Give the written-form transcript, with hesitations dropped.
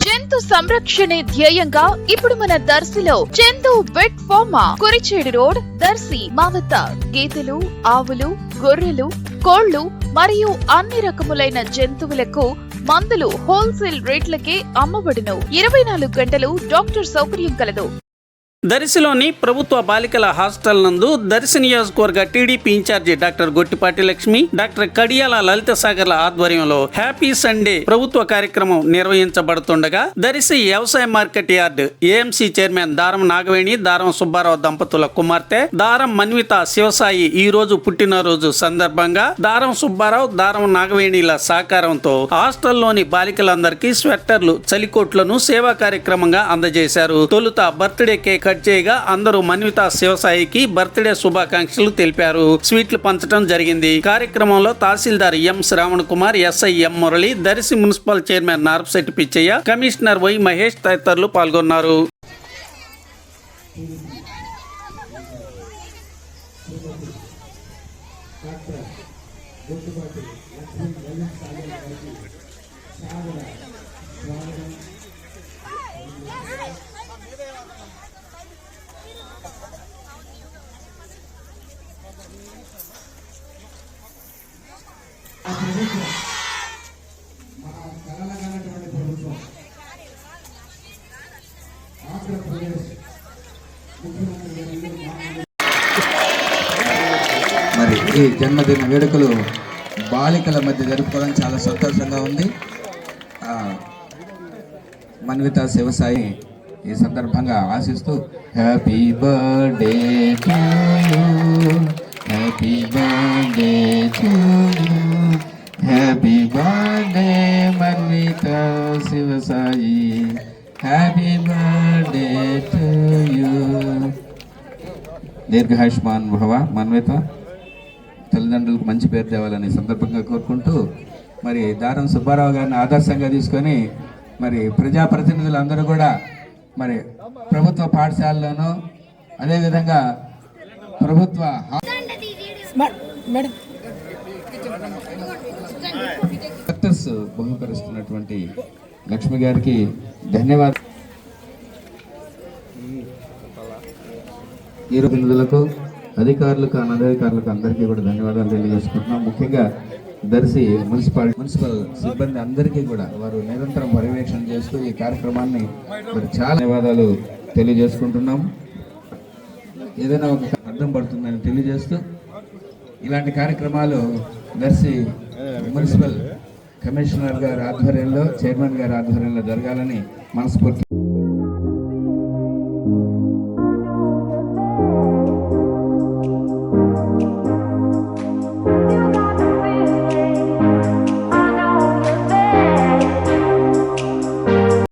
జంతు సంరక్షణే ధ్యేయంగా ఇప్పుడు మన దర్శిలో Chandu vet pharma, Kurichedu road, Darshi. మా వద్ద గేదెలు, ఆవులు, గొర్రెలు, కోళ్లు మరియు అన్ని రకములైన జంతువులకు మందులు హోల్సేల్ రేట్లకే అమ్మబడును. 24 గంటలు డాక్టర్ సౌకర్యం కలదు. దర్శిలోని ప్రభుత్వ బాలికల హాస్టల్ నందు దర్శి నియోజకవర్గ TDP incharge doctor Gottipati Lakshmi, doctor Kadiyala Lalitha సాగర్ల ఆధ్వర్యంలో హ్యాపీ సండే ప్రభుత్వ కార్యక్రమం నిర్వహించబడుతుండగా దర్శి వ్యవసాయ మార్కెట్ యార్డ్ ఏఎంసీ చైర్మన్ దారం నాగవేణి, దారం సుబ్బారావు దంపతుల కుమార్తె దారం మన్విత శివసాయి ఈ రోజు పుట్టినరోజు సందర్భంగా దారం సుబ్బారావు, దారం నాగవేణిల సహకారంతో హాస్టల్లోని బాలికలందరికీ స్వెట్టర్లు, చలికోట్లను సేవా కార్యక్రమంగా అందజేశారు. తొలుత బర్త్డే కేక్ చేయగా అందరూ మన్విత శివసాయికి బర్త్డే శుభాకాంక్షలు తెలిపారు. స్వీట్లు పంచడం జరిగింది. కార్యక్రమంలో తహసీల్దార్ M Shravan Kumar, SI M Murali, Darshi municipal chairman Narpasetti Pichaiah, commissioner Y Mahesh తదితరులు పాల్గొన్నారు. మరి ఈ జన్మదిన వేడుకలు బాలికల మధ్య జరుపుకోవడం చాలా సంతోషంగా ఉంది. మన్విత శివసాయి ఈ సందర్భంగా ఆశిస్తూ happy birthday to you, happy birthday to you, happy birthday Manvitha Sivasai, happy birthday to you. దీర్ఘాయుష్మాన్ భవ. మన్విత తల్లిదండ్రులకు మంచి పేరు తేవాలని సందర్భంగా కోరుకుంటూ మరి దారం సుబ్బారావు గారిని ఆదర్శంగా తీసుకొని మరి ప్రజాప్రతినిధులు అందరూ కూడా మరి ప్రభుత్వ పాఠశాలలోనూ అదేవిధంగా ప్రభుత్వ డాక్టర్స్ బహుకరిస్తున్నటువంటి లక్ష్మి గారికి ధన్యవాదాలు. ఈ ప్రతినిధులకు, అధికారులకు, అనధికారులకు అందరికీ కూడా ధన్యవాదాలు తెలియజేసుకుంటున్నాం. ముఖ్యంగా దర్శి మున్సిపల్ సిబ్బంది అందరికీ కూడా వారు నిరంతరం పర్యవేక్షణ చేస్తూ ఈ కార్యక్రమాన్ని మరి చాలా ధన్యవాదాలు తెలియజేసుకుంటున్నాం. ఏదైనా ఒక అర్థం పడుతుందని తెలియజేస్తూ ఇలాంటి కార్యక్రమాలు దర్శి మున్సిపల్ కమిషనర్ గారి ఆధ్వర్యంలో, చైర్మన్ గారి ఆధ్వర్యంలో జరగాలని మనస్ఫూర్తి